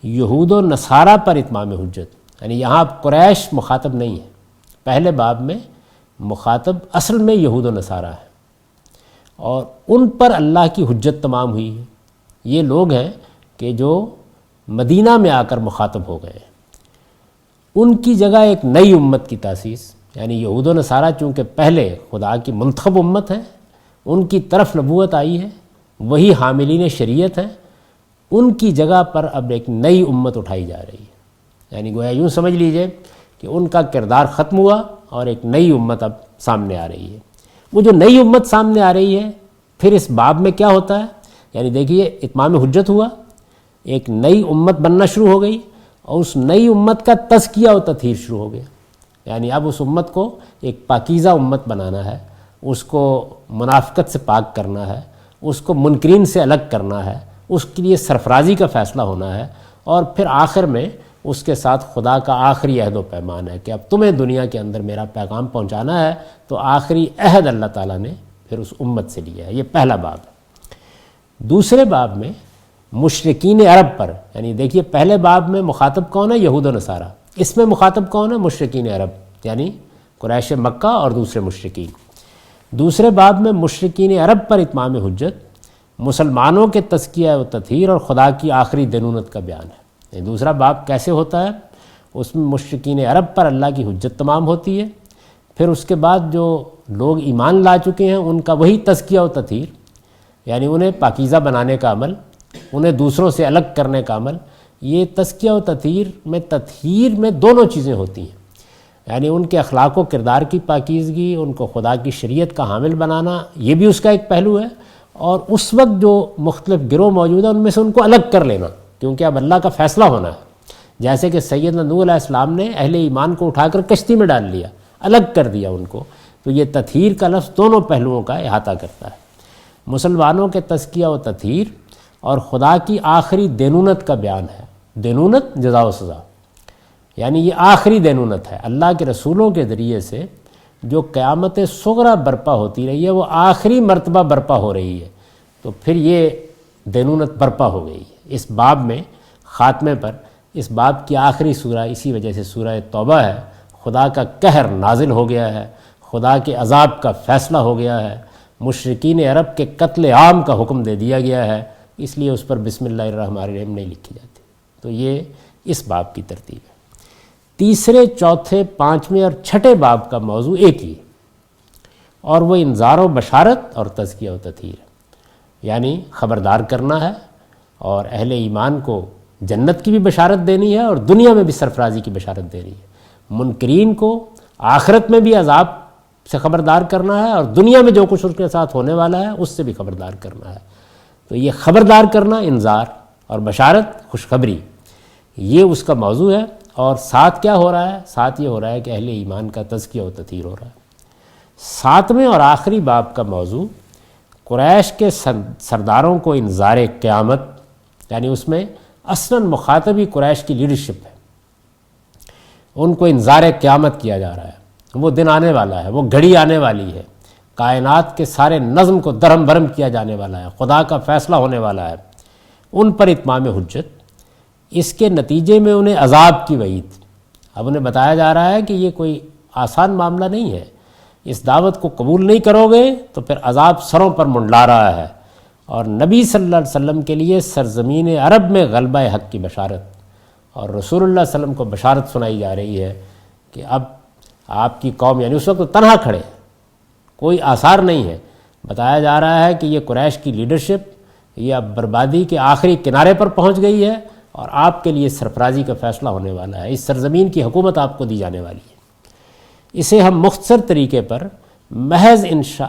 یہود و نصارہ پر اتمام حجت، یعنی یہاں اب قریش مخاطب نہیں ہے، پہلے باب میں مخاطب اصل میں یہود و نصارہ ہے، اور ان پر اللہ کی حجت تمام ہوئی ہے۔ یہ لوگ ہیں کہ جو مدینہ میں آ کر مخاطب ہو گئے ہیں، ان کی جگہ ایک نئی امت کی تاسیس، یعنی یہود و نصارہ چونکہ پہلے خدا کی منتخب امت ہے، ان کی طرف نبوت آئی ہے، وہی حاملین شریعت ہیں، ان کی جگہ پر اب ایک نئی امت اٹھائی جا رہی ہے، یعنی گویا یوں سمجھ لیجئے کہ ان کا کردار ختم ہوا اور ایک نئی امت اب سامنے آ رہی ہے۔ وہ جو نئی امت سامنے آ رہی ہے، پھر اس باب میں کیا ہوتا ہے، یعنی دیکھیے اتمام حجت ہوا، ایک نئی امت بننا شروع ہو گئی، اور اس نئی امت کا تزکیہ و تطہیر شروع ہو گیا، یعنی اب اس امت کو ایک پاکیزہ امت بنانا ہے، اس کو منافقت سے پاک کرنا ہے، اس کو منکرین سے الگ کرنا ہے، اس کے لیے سرفرازی کا فیصلہ ہونا ہے، اور پھر آخر میں اس کے ساتھ خدا کا آخری عہد و پیمان ہے کہ اب تمہیں دنیا کے اندر میرا پیغام پہنچانا ہے، تو آخری عہد اللہ تعالیٰ نے پھر اس امت سے لیا ہے۔ یہ پہلا باب ہے۔ دوسرے باب میں مشرکین عرب پر، یعنی دیکھیے پہلے باب میں مخاطب کون ہے، یہود و نصارہ، اس میں مخاطب کون ہے، مشرکین عرب، یعنی قریش مکہ اور دوسرے مشرکین۔ دوسرے باب میں مشرکین عرب پر اتمام حجت، مسلمانوں کے تزکیہ و تطہیر اور خدا کی آخری دینونت کا بیان ہے۔ یعنی دوسرا باب کیسے ہوتا ہے، اس میں مشرکین عرب پر اللہ کی حجت تمام ہوتی ہے، پھر اس کے بعد جو لوگ ایمان لا چکے ہیں ان کا وہی تزکیہ و تطہیر، یعنی انہیں پاکیزہ بنانے کا عمل، انہیں دوسروں سے الگ کرنے کا عمل۔ یہ تزکیہ و تطہیر میں دونوں چیزیں ہوتی ہیں، یعنی ان کے اخلاق و کردار کی پاکیزگی، ان کو خدا کی شریعت کا حامل بنانا، یہ بھی اس کا ایک پہلو ہے، اور اس وقت جو مختلف گروہ موجود ہیں ان میں سے ان کو الگ کر لینا، کیونکہ اب اللہ کا فیصلہ ہونا ہے۔ جیسے کہ سیدنا نوح علیہ السلام نے اہل ایمان کو اٹھا کر کشتی میں ڈال لیا، الگ کر دیا ان کو. تو یہ تطہیر کا لفظ دونوں پہلوؤں کا احاطہ کرتا ہے، مسلمانوں کے تزکیہ و تطہیر اور خدا کی آخری دینونت کا بیان ہے. دینونت جزا و سزا، یعنی یہ آخری دینونت ہے. اللہ کے رسولوں کے ذریعے سے جو قیامت صغریٰ برپا ہوتی رہی ہے وہ آخری مرتبہ برپا ہو رہی ہے، تو پھر یہ دینونت برپا ہو گئی ہے. اس باب میں خاتمے پر اس باب کی آخری سورہ اسی وجہ سے سورہ توبہ ہے. خدا کا قہر نازل ہو گیا ہے، خدا کے عذاب کا فیصلہ ہو گیا ہے، مشرکین عرب کے قتل عام کا حکم دے دیا گیا ہے، اس لیے اس پر بسم اللہ الرحمن الرحیم نہیں لکھی جاتی. تو یہ اس باب کی ترتیب ہے. تیسرے، چوتھے، پانچویں اور چھٹے باب کا موضوع ایک ہی ہے، اور وہ انذار و بشارت اور تزکیہ و تطہیر ہے. یعنی خبردار کرنا ہے اور اہل ایمان کو جنت کی بھی بشارت دینی ہے اور دنیا میں بھی سرفرازی کی بشارت دینی ہے. منکرین کو آخرت میں بھی عذاب سے خبردار کرنا ہے اور دنیا میں جو کچھ اس کے ساتھ ہونے والا ہے اس سے بھی خبردار کرنا ہے. تو یہ خبردار کرنا، انذار اور بشارت، خوشخبری، یہ اس کا موضوع ہے. اور ساتھ کیا ہو رہا ہے؟ ساتھ یہ ہو رہا ہے کہ اہل ایمان کا تزکیہ و تطہیر ہو رہا ہے. ساتویں اور آخری باب کا موضوع قریش کے سرداروں کو انذار قیامت، یعنی اس میں اصلاً مخاطبی قریش کی لیڈرشپ ہے، ان کو انذار قیامت کیا جا رہا ہے. وہ دن آنے والا ہے، وہ گھڑی آنے والی ہے، کائنات کے سارے نظم کو درہم برہم کیا جانے والا ہے، خدا کا فیصلہ ہونے والا ہے. ان پر اتمام حجت، اس کے نتیجے میں انہیں عذاب کی وعید. اب انہیں بتایا جا رہا ہے کہ یہ کوئی آسان معاملہ نہیں ہے، اس دعوت کو قبول نہیں کرو گے تو پھر عذاب سروں پر منڈلا رہا ہے. اور نبی صلی اللہ علیہ وسلم کے لیے سرزمین عرب میں غلبہ حق کی بشارت، اور رسول اللہ صلی اللہ علیہ وسلم کو بشارت سنائی جا رہی ہے کہ اب آپ کی قوم، یعنی اس وقت تنہا کھڑے، کوئی آثار نہیں ہے. بتایا جا رہا ہے کہ یہ قریش کی لیڈرشپ یہ اب بربادی کے آخری کنارے پر پہنچ گئی ہے اور آپ کے لیے سرفرازی کا فیصلہ ہونے والا ہے. اس سرزمین کی حکومت آپ کو دی جانے والی ہے. اسے ہم مختصر طریقے پر محض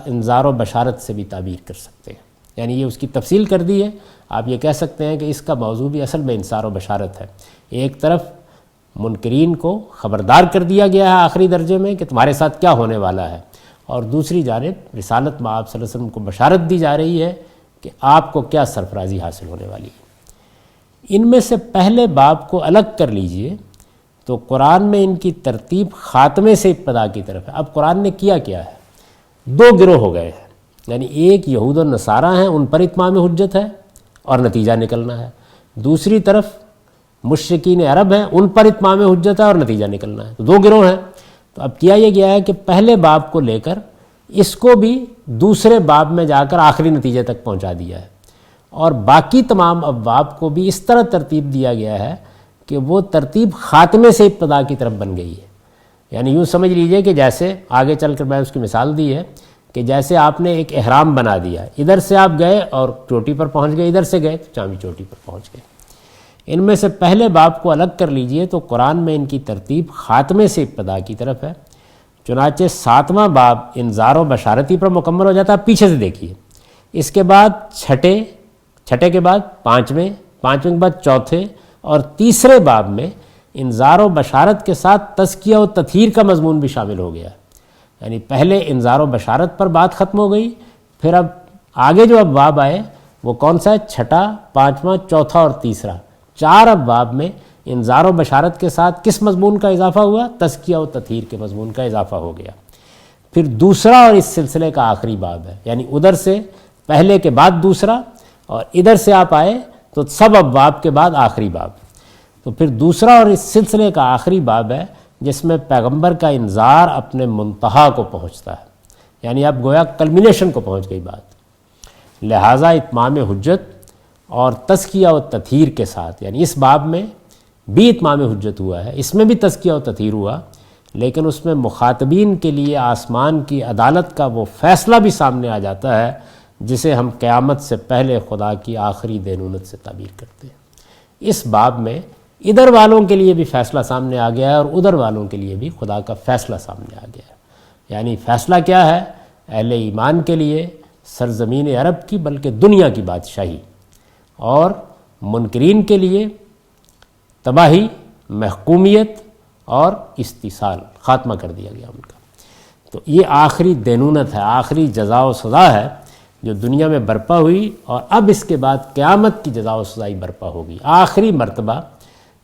انذار و بشارت سے بھی تعبیر کر سکتے ہیں، یعنی یہ اس کی تفصیل کر دی ہے. آپ یہ کہہ سکتے ہیں کہ اس کا موضوع بھی اصل میں انذار و بشارت ہے. ایک طرف منکرین کو خبردار کر دیا گیا ہے آخری درجے میں کہ تمہارے ساتھ کیا ہونے والا ہے، اور دوسری جانب رسالت میں آپ صلی اللہ علیہ وسلم کو بشارت دی جا رہی ہے کہ آپ کو کیا سرفرازی حاصل ہونے والی ہے. ان میں سے پہلے باب کو الگ کر لیجئے تو قرآن میں ان کی ترتیب خاتمے سے ابتدا کی طرف ہے. اب قرآن نے کیا ہے، دو گروہ ہو گئے ہیں، یعنی ایک یہود و نصارہ ہیں، ان پر اتمام حجت ہے اور نتیجہ نکلنا ہے. دوسری طرف مشرکین عرب ہیں، ان پر اتمام حجت ہے اور نتیجہ نکلنا ہے. تو دو گروہ ہیں. تو اب کیا یہ گیا ہے کہ پہلے باب کو لے کر اس کو بھی دوسرے باب میں جا کر آخری نتیجے تک پہنچا دیا ہے، اور باقی تمام ابواب کو بھی اس طرح ترتیب دیا گیا ہے کہ وہ ترتیب خاتمے سے ابتدا کی طرف بن گئی ہے. یعنی یوں سمجھ لیجئے کہ جیسے آگے چل کر میں اس کی مثال دی ہے کہ جیسے آپ نے ایک احرام بنا دیا، ادھر سے آپ گئے اور چوٹی پر پہنچ گئے، ادھر سے گئے تو چاندی چوٹی پر پہنچ گئے. ان میں سے پہلے باب کو الگ کر لیجئے تو قرآن میں ان کی ترتیب خاتمے سے ابتدا کی طرف ہے. چنانچہ ساتواں باب انذار و بشارتی پر مکمل ہو جاتا ہے. پیچھے سے دیکھیے، اس کے بعد چھٹے کے بعد پانچویں کے بعد چوتھے اور تیسرے باب میں انذار و بشارت کے ساتھ تزکیہ و تطہیر کا مضمون بھی شامل ہو گیا. یعنی پہلے انذار و بشارت پر بات ختم ہو گئی، پھر اب آگے جو ابواب آئے وہ کون سا ہے؟ چھٹا، پانچواں، چوتھا اور تیسرا. 4 ابواب میں انذار و بشارت کے ساتھ کس مضمون کا اضافہ ہوا؟ تزکیہ و تطہیر کے مضمون کا اضافہ ہو گیا. پھر دوسرا اور اس سلسلے کا آخری باب ہے، یعنی ادھر سے پہلے کے بعد دوسرا اور ادھر سے آپ آئے تو سب ابواب کے بعد آخری باب. تو پھر دوسرا اور اس سلسلے کا آخری باب ہے جس میں پیغمبر کا انذار اپنے منتہا کو پہنچتا ہے، یعنی اب گویا کلمینیشن کو پہنچ گئی بات. لہٰذا اتمام حجت اور تزکیہ و تطہیر کے ساتھ، یعنی اس باب میں بھی اتمام حجت ہوا ہے، اس میں بھی تزکیہ و تطہیر ہوا، لیکن اس میں مخاطبین کے لیے آسمان کی عدالت کا وہ فیصلہ بھی سامنے آ جاتا ہے جسے ہم قیامت سے پہلے خدا کی آخری دینونت سے تعبیر کرتے ہیں. اس باب میں ادھر والوں کے لیے بھی فیصلہ سامنے آ گیا ہے اور ادھر والوں کے لیے بھی خدا کا فیصلہ سامنے آ گیا ہے. یعنی فیصلہ کیا ہے؟ اہل ایمان کے لیے سرزمین عرب کی بلکہ دنیا کی بادشاہی، اور منکرین کے لیے تباہی، محکومیت اور استیصال، خاتمہ کر دیا گیا ان کا. تو یہ آخری دینونت ہے، آخری جزا و سزا ہے جو دنیا میں برپا ہوئی، اور اب اس کے بعد قیامت کی جزا و سزائی برپا ہوگی۔ آخری مرتبہ،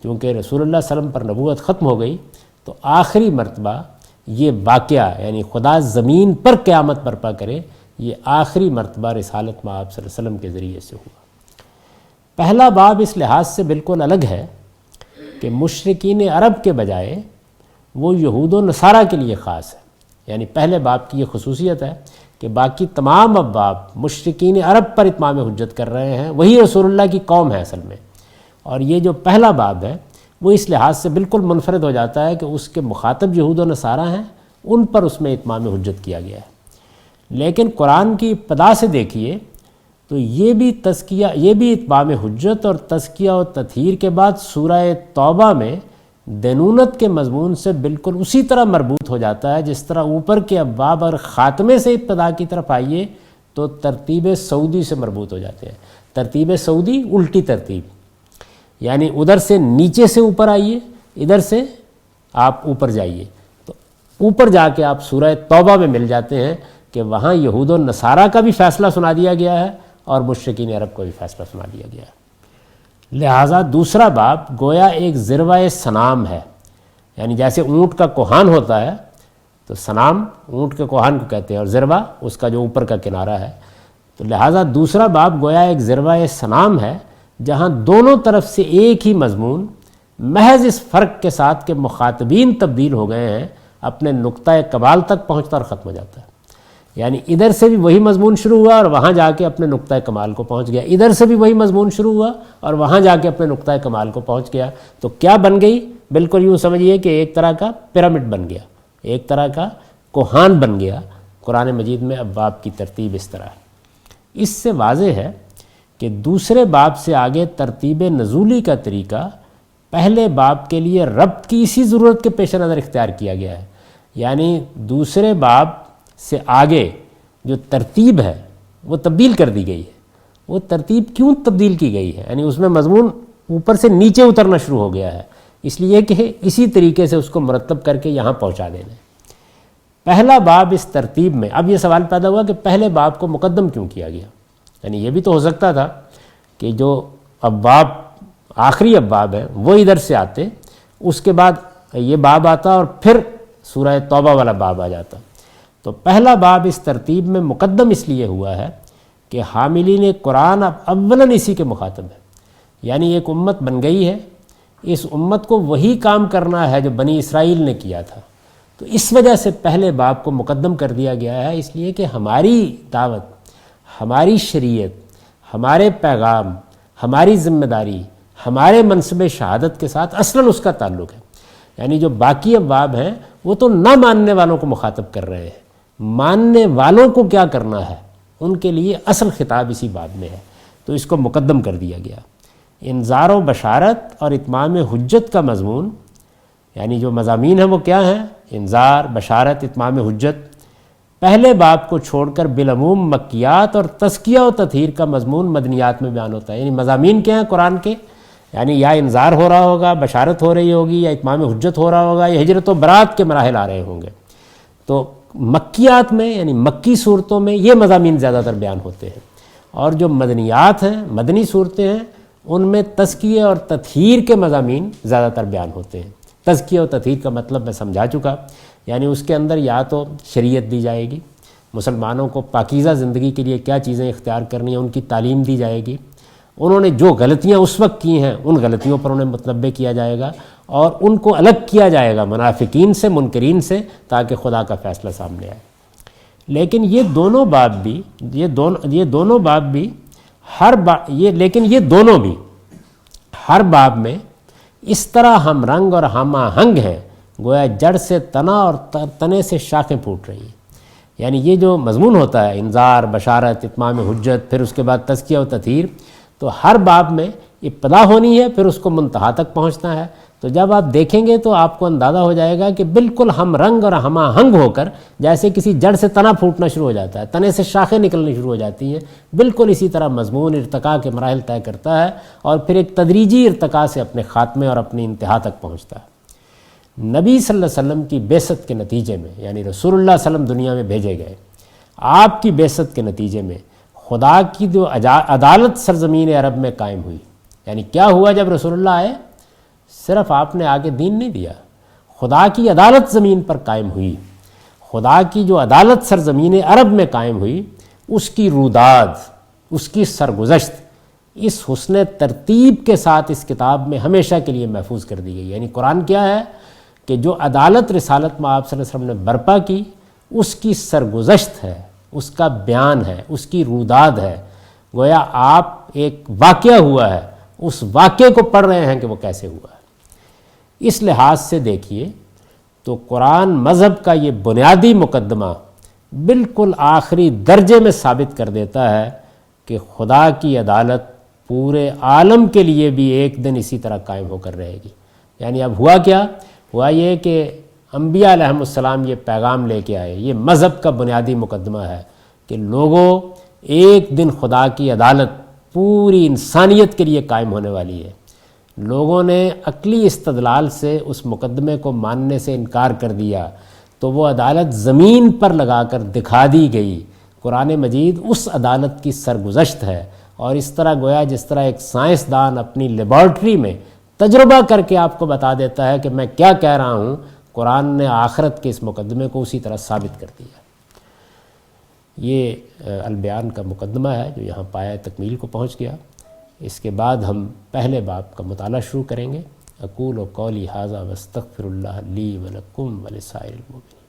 چونکہ رسول اللہ صلی اللہ علیہ وسلم پر نبوت ختم ہو گئی، تو آخری مرتبہ یہ واقعہ، یعنی خدا زمین پر قیامت برپا کرے، یہ آخری مرتبہ رسالت میں آپ صلی اللہ علیہ وسلم کے ذریعے سے ہوا۔ پہلا باب اس لحاظ سے بالکل الگ ہے کہ مشرکین عرب کے بجائے وہ یہود و نصارہ کے لیے خاص ہے۔ یعنی پہلے باب کی یہ خصوصیت ہے کہ باقی تمام ابواب مشرکین عرب پر اتمام حجت کر رہے ہیں، وہی رسول اللہ کی قوم ہے اصل میں، اور یہ جو پہلا باب ہے وہ اس لحاظ سے بالکل منفرد ہو جاتا ہے کہ اس کے مخاطب یہود و نصارہ ہیں، ان پر اس میں اتمام حجت کیا گیا ہے۔ لیکن قرآن کی ابتدا سے دیکھیے تو یہ بھی تزکیہ، یہ بھی اتمام حجت اور تزکیہ و تطہیر کے بعد سورہ توبہ میں دینونت کے مضمون سے بالکل اسی طرح مربوط ہو جاتا ہے جس طرح اوپر کے ابواب اور خاتمے سے ابتدا کی طرف آئیے تو ترتیب سعودی سے مربوط ہو جاتے ہیں۔ ترتیب سعودی الٹی ترتیب، یعنی ادھر سے نیچے سے اوپر آئیے، ادھر سے آپ اوپر جائیے، تو اوپر جا کے آپ سورہ توبہ میں مل جاتے ہیں کہ وہاں یہود و نصارہ کا بھی فیصلہ سنا دیا گیا ہے اور مشرکین عرب کو بھی فیصلہ سنا دیا گیا ہے۔ لہٰذا دوسرا باب گویا ایک ذروہ سنام ہے، یعنی جیسے اونٹ کا کوہان ہوتا ہے تو سنام اونٹ کے کوہان کو کہتے ہیں، اور ذروہ اس کا جو اوپر کا کنارہ ہے، تو لہٰذا دوسرا باب گویا ایک ذروہ سنام ہے جہاں دونوں طرف سے ایک ہی مضمون، محض اس فرق کے ساتھ کہ مخاطبین تبدیل ہو گئے ہیں، اپنے نقطہ کمال تک پہنچتا اور ختم ہو جاتا ہے۔ یعنی ادھر سے بھی وہی مضمون شروع ہوا اور وہاں جا کے اپنے نقطہ کمال کو پہنچ گیا، ادھر سے بھی وہی مضمون شروع ہوا اور وہاں جا کے اپنے نقطہ کمال کو پہنچ گیا۔ تو کیا بن گئی؟ بالکل یوں سمجھیے کہ ایک طرح کا پیرامڈ بن گیا، ایک طرح کا کوہان بن گیا۔ قرآن مجید میں ابواب کی ترتیب اس طرح ہے۔ اس سے واضح ہے کہ دوسرے باب سے آگے ترتیب نزولی کا طریقہ پہلے باب کے لیے ربط کی اسی ضرورت کے پیش نظر اختیار کیا گیا ہے۔ یعنی دوسرے باب سے آگے جو ترتیب ہے وہ تبدیل کر دی گئی ہے۔ وہ ترتیب کیوں تبدیل کی گئی ہے؟ یعنی اس میں مضمون اوپر سے نیچے اترنا شروع ہو گیا ہے، اس لیے کہ اسی طریقے سے اس کو مرتب کر کے یہاں پہنچا دینا ہے۔ پہلا باب اس ترتیب میں، اب یہ سوال پیدا ہوا کہ پہلے باب کو مقدم کیوں کیا گیا؟ یعنی یہ بھی تو ہو سکتا تھا کہ جو ابواب آخری ابواب ہیں وہ ادھر سے آتے، اس کے بعد یہ باب آتا اور پھر سورہ توبہ والا باب آ جاتا۔ تو پہلا باب اس ترتیب میں مقدم اس لیے ہوا ہے کہ حاملین قرآن اب اولاً اسی کے مخاطب ہے، یعنی ایک امت بن گئی ہے، اس امت کو وہی کام کرنا ہے جو بنی اسرائیل نے کیا تھا، تو اس وجہ سے پہلے باب کو مقدم کر دیا گیا ہے، اس لیے کہ ہماری دعوت، ہماری شریعت، ہمارے پیغام، ہماری ذمہ داری، ہمارے منصب شہادت کے ساتھ اصلاً اس کا تعلق ہے۔ یعنی جو باقی ابواب ہیں وہ تو نہ ماننے والوں کو مخاطب کر رہے ہیں، ماننے والوں کو کیا کرنا ہے ان کے لیے اصل خطاب اسی باب میں ہے، تو اس کو مقدم کر دیا گیا۔ انذار و بشارت اور اتمام حجت کا مضمون، یعنی جو مضامین ہیں وہ کیا ہیں؟ انذار، بشارت، اتمام حجت۔ پہلے باب کو چھوڑ کر بالعموم مکیات اور تزکیہ و تطہیر کا مضمون مدنیات میں بیان ہوتا ہے۔ یعنی مضامین کیا ہیں قرآن کے؟ یعنی یا انذار ہو رہا ہوگا، بشارت ہو رہی ہوگی، یا اتمام حجت ہو رہا ہوگا، یا ہجرت و برات کے مراحل آ رہے ہوں گے۔ تو مکیات میں یعنی مکی صورتوں میں یہ مضامین زیادہ تر بیان ہوتے ہیں، اور جو مدنیات ہیں، مدنی صورتیں ہیں، ان میں تزکیہ اور تطہیر کے مضامین زیادہ تر بیان ہوتے ہیں۔ تزکیہ اور تطہیر کا مطلب میں سمجھا چکا، یعنی اس کے اندر یا تو شریعت دی جائے گی، مسلمانوں کو پاکیزہ زندگی کے لیے کیا چیزیں اختیار کرنی ہیں ان کی تعلیم دی جائے گی، انہوں نے جو غلطیاں اس وقت کی ہیں ان غلطیوں پر انہیں متنبہ کیا جائے گا، اور ان کو الگ کیا جائے گا منافقین سے، منکرین سے، تاکہ خدا کا فیصلہ سامنے آئے۔ لیکن یہ دونوں باب بھی ہر باب میں اس طرح ہم رنگ اور ہم آہنگ ہیں گویا جڑ سے تنا اور تنے سے شاخیں پھوٹ رہی ہیں۔ یعنی یہ جو مضمون ہوتا ہے انذار، بشارت، اتمام حجت، پھر اس کے بعد تزکیہ و تطہیر، تو ہر باب میں ابتدا ہونی ہے، پھر اس کو منتہا تک پہنچنا ہے۔ تو جب آپ دیکھیں گے تو آپ کو اندازہ ہو جائے گا کہ بالکل ہم رنگ اور ہم آہنگ ہو کر، جیسے کسی جڑ سے تنا پھوٹنا شروع ہو جاتا ہے، تنے سے شاخیں نکلنی شروع ہو جاتی ہیں، بالکل اسی طرح مضمون ارتقاء کے مراحل طے کرتا ہے، اور پھر ایک تدریجی ارتقاء سے اپنے خاتمے اور اپنی انتہا تک پہنچتا ہے۔ نبی صلی اللہ علیہ وسلم کی بعثت کے نتیجے میں، یعنی رسول اللہ صلی اللہ علیہ وسلم دنیا میں بھیجے گئے، آپ کی بعثت کے نتیجے میں خدا کی جو عدالت سرزمین عرب میں قائم ہوئی. یعنی کیا ہوا جب رسول اللہ آئے؟ صرف آپ نے آگے دین نہیں دیا، خدا کی عدالت زمین پر قائم ہوئی. خدا کی جو عدالت سرزمین عرب میں قائم ہوئی، اس کی روداد، اس کی سرگزشت اس حسن ترتیب کے ساتھ اس کتاب میں ہمیشہ کے لیے محفوظ کر دی گئی. یعنی قرآن کیا ہے کہ جو عدالت رسالت میں آپ صلی اللہ علیہ وسلم نے برپا کی، اس کی سرگزشت ہے، اس کا بیان ہے، اس کی روداد ہے. گویا آپ ایک واقعہ ہوا ہے، اس واقعے کو پڑھ رہے ہیں کہ وہ کیسے ہوا ہے. اس لحاظ سے دیکھیے تو قرآن مذہب کا یہ بنیادی مقدمہ بالکل آخری درجے میں ثابت کر دیتا ہے کہ خدا کی عدالت پورے عالم کے لیے بھی ایک دن اسی طرح قائم ہو کر رہے گی. یعنی اب ہوا کیا؟ ہوا یہ کہ انبیاء علیہم السلام یہ پیغام لے کے آئے. یہ مذہب کا بنیادی مقدمہ ہے کہ لوگوں، ایک دن خدا کی عدالت پوری انسانیت کے لیے قائم ہونے والی ہے. لوگوں نے عقلی استدلال سے اس مقدمے کو ماننے سے انکار کر دیا تو وہ عدالت زمین پر لگا کر دکھا دی گئی. قرآن مجید اس عدالت کی سرگزشت ہے. اور اس طرح گویا جس طرح ایک سائنسدان اپنی لیبارٹری میں تجربہ کر کے آپ کو بتا دیتا ہے کہ میں کیا کہہ رہا ہوں، قرآن نے آخرت کے اس مقدمے کو اسی طرح ثابت کر دیا. یہ البیان کا مقدمہ ہے جو یہاں پایہ تکمیل کو پہنچ گیا. اس کے بعد ہم پہلے باب کا مطالعہ شروع کریں گے. اقول و قولی ھذا واستغفر اللہ لی ولکم ولسائر المؤمنین.